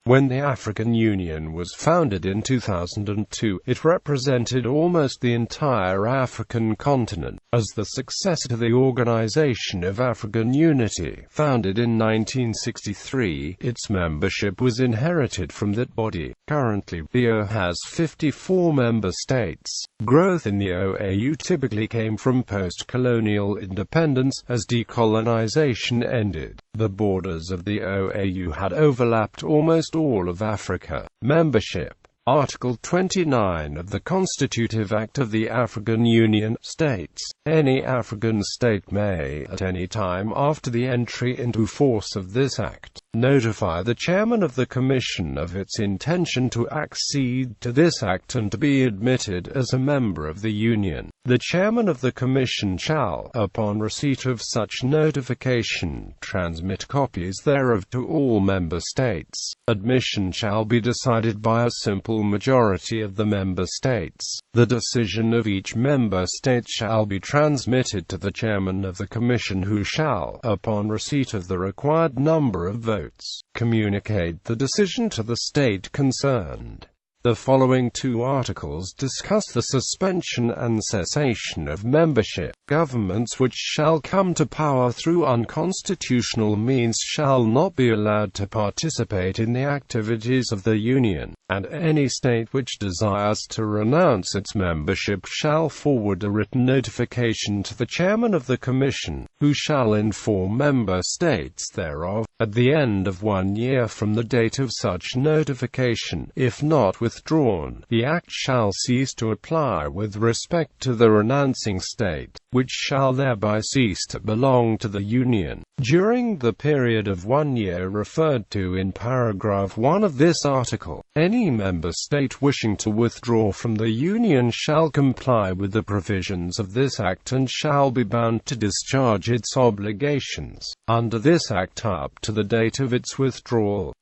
When the African Union was founded in 2002, it represented almost the entire African continent. As the successor to the Organization of African Unity, founded in 1963, its membership was inherited from that body. Currently, the OAU has 54 member states. Growth in the OAU typically came from post-colonial independence, as decolonization ended. The borders of the OAU had overlapped almost all of Africa. Membership. Article 29 of the Constitutive Act of the African Union states, any African state may, at any time after the entry into force of this act, notify the chairman of the Commission of its intention to accede to this act and to be admitted as a member of the Union. The chairman of the Commission shall, upon receipt of such notification, transmit copies thereof to all member states. Admission shall be decided by a simple majority of the member states. The decision of each member state shall be transmitted to the chairman of the Commission, who shall, upon receipt of the required number of votes, communicate the decision to the state concerned. The following two articles discuss the suspension and cessation of membership. Governments which shall come to power through unconstitutional means shall not be allowed to participate in the activities of the Union, and any state which desires to renounce its membership shall forward a written notification to the chairman of the Commission, who shall inform member states thereof, at the end of 1 year from the date of such notification. If not withdrawn, the Act shall cease to apply with respect to the renouncing state, which shall thereby cease to belong to the Union. During the period of 1 year referred to in paragraph 1 of this article, any member state wishing to withdraw from the Union shall comply with the provisions of this Act and shall be bound to discharge its obligations under this Act up to the date of its withdrawal.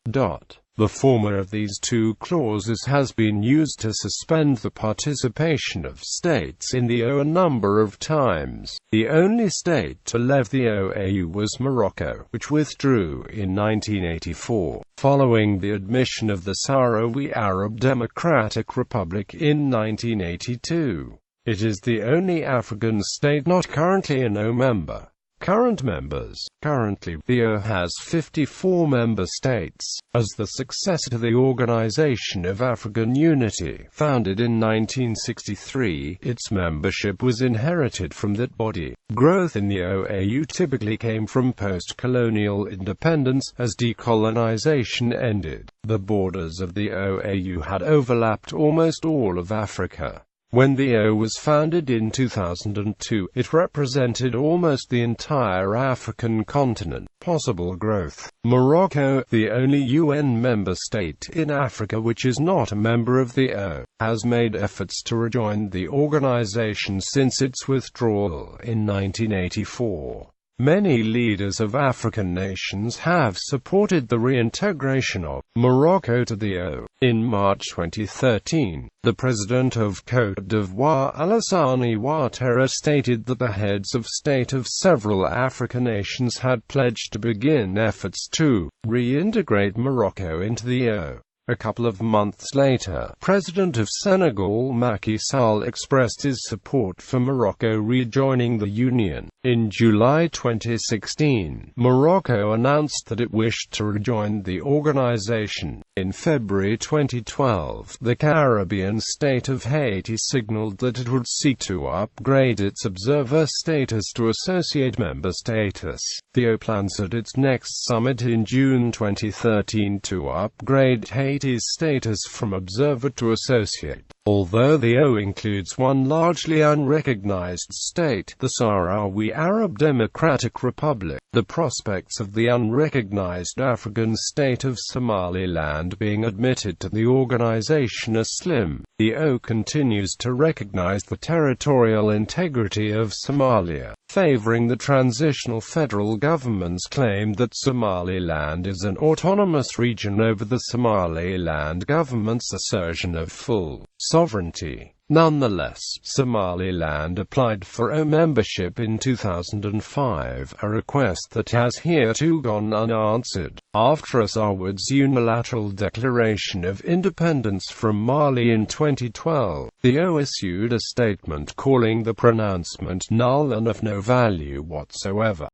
The former of these two clauses has been used to suspend the participation of states in the OAU a number of times. The only state to leave the OAU was Morocco, which withdrew in 1984, following the admission of the Sahrawi Arab Democratic Republic in 1982. It is the only African state not currently an OAU member. Current members. Currently, the OAU has 54 member states. As the successor to the Organization of African Unity, founded in 1963, its membership was inherited from that body. Growth in the OAU typically came from post-colonial independence, as decolonization ended. The borders of the OAU had overlapped almost all of Africa. When the OAU was founded in 2002, it represented almost the entire African continent. Possible growth. Morocco, the only UN member state in Africa which is not a member of the OAU, has made efforts to rejoin the organization since its withdrawal in 1984. Many leaders of African nations have supported the reintegration of Morocco to the OAU. In March 2013, the president of Côte d'Ivoire, Alassane Ouattara, stated that the heads of state of several African nations had pledged to begin efforts to reintegrate Morocco into the OAU. A couple of months later, President of Senegal Macky Sall expressed his support for Morocco rejoining the Union. In July 2016, Morocco announced that it wished to rejoin the organization. In February 2012, the Caribbean state of Haiti signaled that it would seek to upgrade its observer status to associate member status. The OAU plans at its next summit in June 2013 to upgrade Haiti's status from observer to associate. Although the OAU includes one largely unrecognized state, the Sahrawi Arab Democratic Republic, the prospects of the unrecognized African state of Somaliland being admitted to the organization are slim. The OAU continues to recognize the territorial integrity of Somalia, favoring the transitional federal government's claim that Somaliland is an autonomous region over the Somaliland government's assertion of full sovereignty. Nonetheless, Somaliland applied for OU membership in 2005, a request that has hitherto gone unanswered. After Azawad's unilateral declaration of independence from Mali in 2012, the OU issued a statement calling the pronouncement null and of no value whatsoever.